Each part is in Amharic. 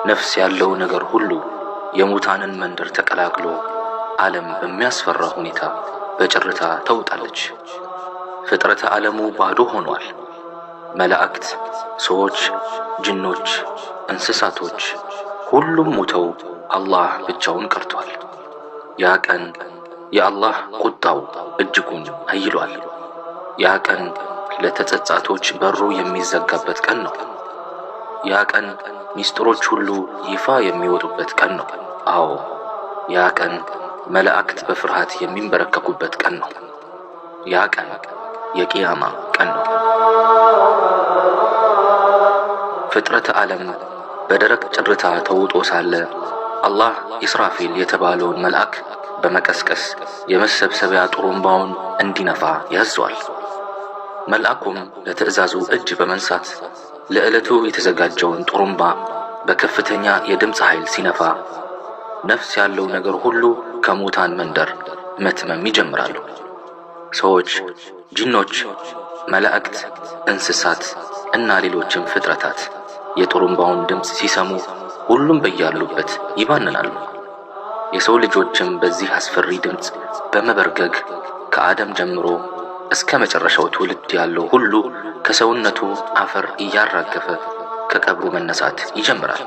ነፍስ ያለው ነገር ሁሉ የሙታንን መንደር ተቀላቅሎ ዓለም በሚያስፈራ ሁኔታ በጭርታ ተውጣለች። ፍጥረተ ዓለሙ ባዶ ሆኗል። መላእክት፣ ሰዎች፣ ጅኖች፣ እንስሳቶች ሁሉም ሞተው አላህ ብቻውን ቀርቷል። ያ ቀን የአላህ ቁጣው እጅጉን አይሏል። ያ ቀን ለተጸጻቶች በሩ የሚዘጋበት ቀን ነው። ያ ቀን ሚስጥሮች ሁሉ ይፋ የሚወጡበት ቀን ነው። አዎ ያ ቀን መላእክት በፍርሃት የሚንበረከኩበት ቀን ነው። ያ ቀን የቂያማ ቀን ነው። ፍጥረተ ዓለም በደረቅ ጭርታ ተውጦ ሳለ አላህ ኢስራፊል የተባለውን መልአክ በመቀስቀስ የመሰብሰቢያ ጥሩምባውን እንዲነፋ ያዘዋል። መልአኩም ለትዕዛዙ እጅ በመንሳት ለዕለቱ የተዘጋጀውን ጥሩምባ በከፍተኛ የድምፅ ኃይል ሲነፋ ነፍስ ያለው ነገር ሁሉ ከሙታን መንደር መትመም ይጀምራሉ። ሰዎች፣ ጂኖች፣ መላእክት፣ እንስሳት እና ሌሎችም ፍጥረታት የጥሩምባውን ድምፅ ሲሰሙ ሁሉም በያሉበት ይባንናሉ። የሰው ልጆችም በዚህ አስፈሪ ድምፅ በመበርገግ ከአደም ጀምሮ እስከ መጨረሻው ትውልድ ያለው ሁሉ ከሰውነቱ አፈር እያራገፈ ከቀብሩ መነሳት ይጀምራል።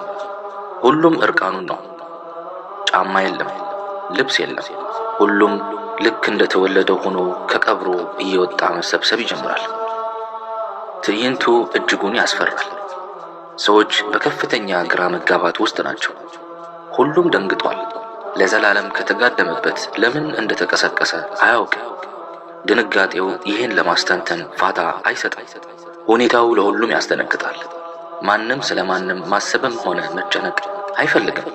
ሁሉም እርቃኑን ነው። ጫማ የለም፣ ልብስ የለም። ሁሉም ልክ እንደተወለደ ሆኖ ከቀብሩ እየወጣ መሰብሰብ ይጀምራል። ትዕይንቱ እጅጉን ያስፈራል። ሰዎች በከፍተኛ ግራ መጋባት ውስጥ ናቸው። ሁሉም ደንግጧል። ለዘላለም ከተጋደመበት ለምን እንደተቀሰቀሰ አያውቅም። ድንጋጤው ይህን ለማስተንተን ፋታ አይሰጥም። ሁኔታው ለሁሉም ያስደነግጣል። ማንም ስለማንም ማሰብም ሆነ መጨነቅ አይፈልግም።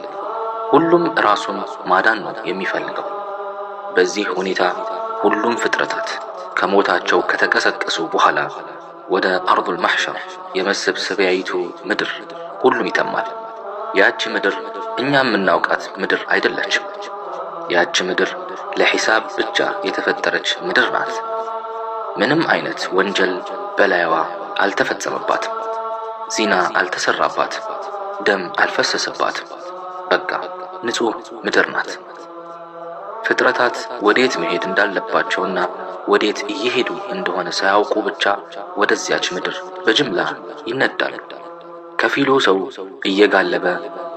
ሁሉም ራሱን ማዳን ነው የሚፈልገው። በዚህ ሁኔታ ሁሉም ፍጥረታት ከሞታቸው ከተቀሰቀሱ በኋላ ወደ አርዱል ማሕሸር የመሰብሰቢያይቱ ምድር ሁሉም ይተማል። ያቺ ምድር እኛ የምናውቃት ምድር አይደለችም። ያቺ ምድር ለሒሳብ ብቻ የተፈጠረች ምድር ናት። ምንም አይነት ወንጀል በላይዋ አልተፈጸመባትም። ዚና አልተሰራባትም። ደም አልፈሰሰባትም። በቃ ንጹህ ምድር ናት። ፍጥረታት ወዴት መሄድ እንዳለባቸውና ወዴት እየሄዱ እንደሆነ ሳያውቁ ብቻ ወደዚያች ምድር በጅምላ ይነዳሉ። ከፊሉ ሰው እየጋለበ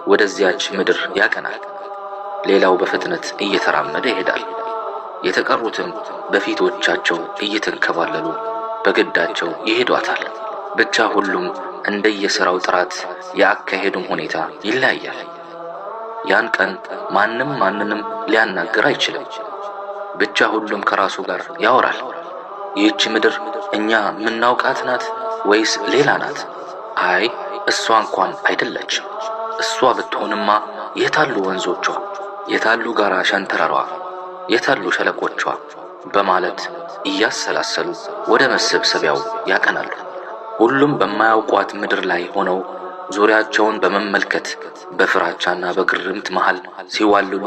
ወደዚያች ምድር ያቀናል። ሌላው በፍጥነት እየተራመደ ይሄዳል። የተቀሩትም በፊቶቻቸው እየተንከባለሉ በግዳቸው ይሄዷታል። ብቻ ሁሉም እንደየሥራው ጥራት የአካሄዱም ሁኔታ ይለያያል። ያን ቀን ማንም ማንንም ሊያናግር አይችልም። ብቻ ሁሉም ከራሱ ጋር ያወራል። ይህች ምድር እኛ የምናውቃት ናት ወይስ ሌላ ናት? አይ እሷ እንኳን አይደለችም። እሷ ብትሆንማ የታሉ ወንዞቿ? የታሉ ጋራ ሸንተረሯ? የታሉ ሸለቆቿ? በማለት እያሰላሰሉ ወደ መሰብሰቢያው ያቀናሉ። ሁሉም በማያውቋት ምድር ላይ ሆነው ዙሪያቸውን በመመልከት በፍራቻና በግርምት መሃል ሲዋልሉ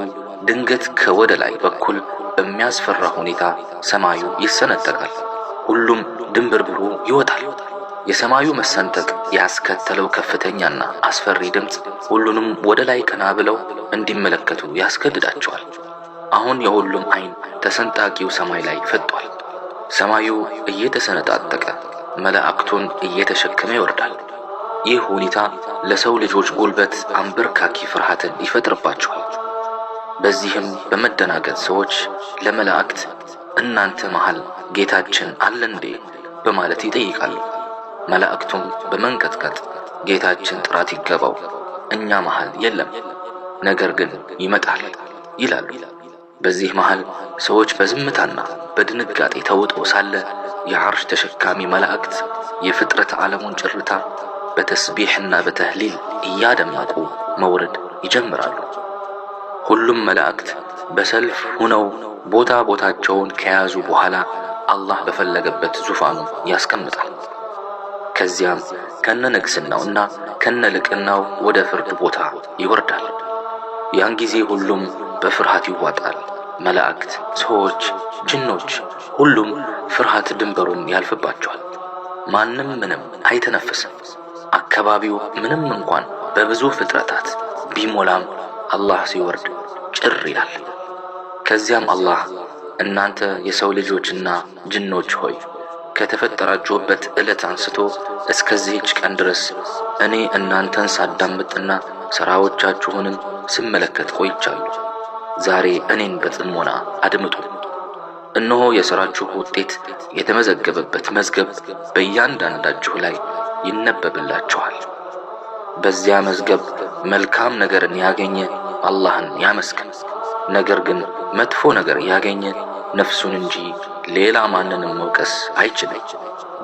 ድንገት ከወደ ላይ በኩል በሚያስፈራ ሁኔታ ሰማዩ ይሰነጠቃል። ሁሉም ድንብርብሩ ይወጣል። የሰማዩ መሰንጠቅ ያስከተለው ከፍተኛና አስፈሪ ድምፅ ሁሉንም ወደ ላይ ቀና ብለው እንዲመለከቱ ያስገድዳቸዋል። አሁን የሁሉም አይን ተሰንጣቂው ሰማይ ላይ ፈጥጧል። ሰማዩ እየተሰነጣጠቀ መላእክቱን እየተሸከመ ይወርዳል። ይህ ሁኔታ ለሰው ልጆች ጉልበት አንበርካኪ ፍርሃትን ይፈጥርባቸዋል። በዚህም በመደናገጥ ሰዎች ለመላእክት እናንተ መሃል ጌታችን አለ እንዴ በማለት ይጠይቃሉ። መላእክቱም በመንቀጥቀጥ ጌታችን ጥራት ይገባው እኛ መሃል የለም፣ ነገር ግን ይመጣል ይላሉ። በዚህ መሃል ሰዎች በዝምታና በድንጋጤ ተውጠው ሳለ የዓርሽ ተሸካሚ መላእክት የፍጥረት ዓለሙን ጭርታ በተስቢሕና በተህሊል እያደመቁ መውረድ ይጀምራሉ። ሁሉም መላእክት በሰልፍ ሆነው ቦታቸውን ከያዙ በኋላ አላህ በፈለገበት ዙፋኑ ያስቀምጣል። ከዚያም ከነንግስናውና ከነልቅናው ወደ ፍርድ ቦታ ይወርዳል። ያን ጊዜ ሁሉም በፍርሃት ይዋጣል። መላእክት፣ ሰዎች፣ ጅኖች ሁሉም ፍርሃት ድንበሩን ያልፍባቸዋል። ማንም ምንም አይተነፍስም። አካባቢው ምንም እንኳን በብዙ ፍጥረታት ቢሞላም አላህ ሲወርድ ጭር ይላል። ከዚያም አላህ እናንተ የሰው ልጆችና ጅኖች ሆይ ከተፈጠራችሁበት ዕለት አንስቶ እስከዚህች ቀን ድረስ እኔ እናንተን ሳዳምጥና ሥራዎቻችሁንም ስመለከት ቆይቻለሁ። ዛሬ እኔን በጥሞና አድምጡ። እነሆ የሥራችሁ ውጤት የተመዘገበበት መዝገብ በእያንዳንዳችሁ ላይ ይነበብላችኋል። በዚያ መዝገብ መልካም ነገርን ያገኘ አላህን ያመስግን፣ ነገር ግን መጥፎ ነገር ያገኘ ነፍሱን እንጂ ሌላ ማንንም መውቀስ አይችልም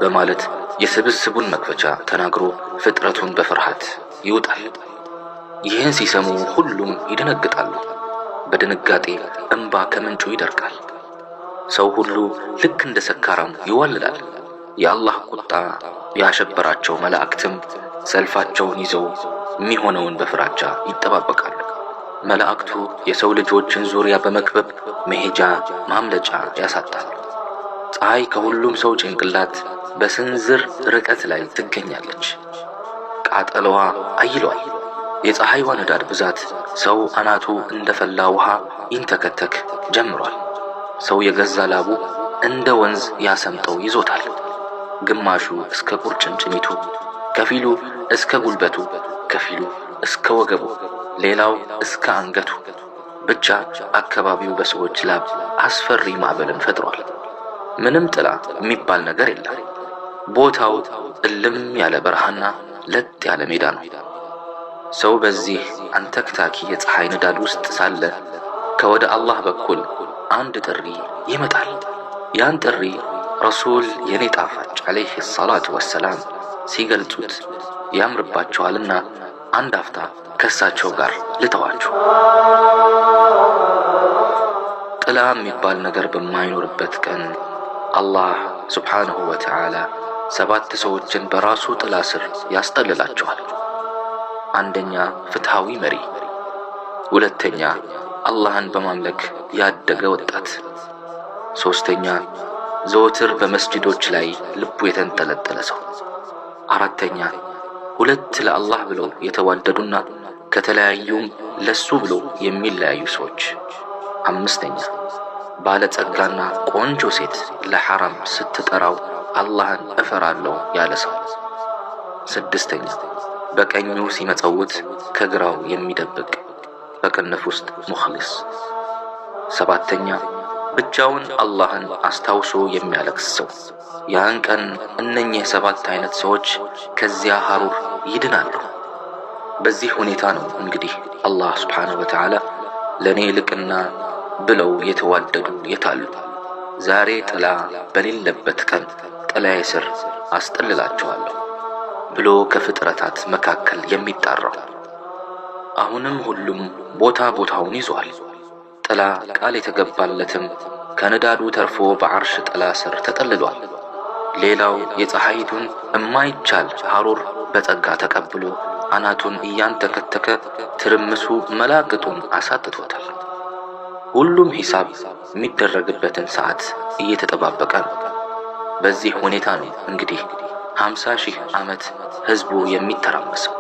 በማለት የስብስቡን መክፈቻ ተናግሮ ፍጥረቱን በፍርሃት ይውጣል። ይህን ሲሰሙ ሁሉም ይደነግጣሉ። በድንጋጤ እንባ ከምንጩ ይደርቃል። ሰው ሁሉ ልክ እንደ ሰካራም ይዋልላል። የአላህ ቁጣ ያሸበራቸው መላእክትም ሰልፋቸውን ይዘው የሚሆነውን በፍራቻ ይጠባበቃሉ። መላእክቱ የሰው ልጆችን ዙሪያ በመክበብ መሄጃ ማምለጫ ያሳጣሉ። ፀሐይ ከሁሉም ሰው ጭንቅላት በስንዝር ርቀት ላይ ትገኛለች። ቃጠሎዋ አይሏል። የፀሐይዋ ንዳድ ብዛት ሰው አናቱ እንደፈላ ውሃ ይንተከተክ ጀምሯል። ሰው የገዛ ላቡ እንደ ወንዝ ያሰምጠው ይዞታል። ግማሹ እስከ ቁርጭምጭሚቱ፣ ከፊሉ እስከ ጉልበቱ፣ ከፊሉ እስከ ወገቡ፣ ሌላው እስከ አንገቱ። ብቻ አካባቢው በሰዎች ላብ አስፈሪ ማዕበልን ፈጥሯል። ምንም ጥላ የሚባል ነገር የለም። ቦታው እልም ያለ በረሃና ለጥ ያለ ሜዳ ነው። ሰው በዚህ አንተክታኪ የፀሐይ ንዳድ ውስጥ ሳለ ከወደ አላህ በኩል አንድ ጥሪ ይመጣል። ያን ጥሪ ረሱል የኔ ጣፋጭ አለይሂ ሰላቱ ወሰላም ሲገልጹት ያምርባቸዋልና አንድ አፍታ ከሳቸው ጋር ልተዋችሁ። ጥላ የሚባል ነገር በማይኖርበት ቀን አላህ ሱብሓነሁ ወተዓላ 7 ሰዎችን በራሱ ጥላ ስር ያስጠልላቸዋል። አንደኛ ፍትሃዊ መሪ፣ ሁለተኛ አላህን በማምለክ ያደገ ወጣት፣ ሶስተኛ ዘወትር በመስጂዶች ላይ ልቡ የተንጠለጠለ ሰው፣ አራተኛ ሁለት ለአላህ ብለው የተዋደዱና ከተለያዩም ለሱ ብለው የሚለያዩ ሰዎች፣ አምስተኛ ባለጸጋና ቆንጆ ሴት ለሐራም ስትጠራው አላህን እፈራለሁ ያለ ሰው፣ ስድስተኛ በቀኙ ሲመጸውት ከግራው የሚደብቅ በቅንፍ ውስጥ ሙኽሊስ፣ ሰባተኛ ብቻውን አላህን አስታውሶ የሚያለቅስ ሰው። ያን ቀን እነኚህ 7 አይነት ሰዎች ከዚያ ሐሩር ይድናሉ። በዚህ ሁኔታ ነው እንግዲህ አላህ ሱብሓነሁ ወተዓላ ለኔ ልቅና ብለው የተዋደዱ የታሉ? ዛሬ ጥላ በሌለበት ቀን ጥላዬ ስር አስጠልላቸዋለሁ ብሎ ከፍጥረታት መካከል የሚጣራው። አሁንም ሁሉም ቦታ ቦታውን ይዟል። ጥላ ቃል የተገባለትም ከንዳዱ ተርፎ በዐርሽ ጥላ ስር ተጠልሏል። ሌላው የፀሐይቱን እማይቻል ሐሩር በጸጋ ተቀብሎ አናቱን እያንተከተከ ትርምሱ መላቅጡን አሳጥቶታል። ሁሉም ሂሳብ የሚደረግበትን ሰዓት እየተጠባበቀ ነው። በዚህ ሁኔታ ነው እንግዲህ 50,000 ዓመት ህዝቡ የሚተራመሰው።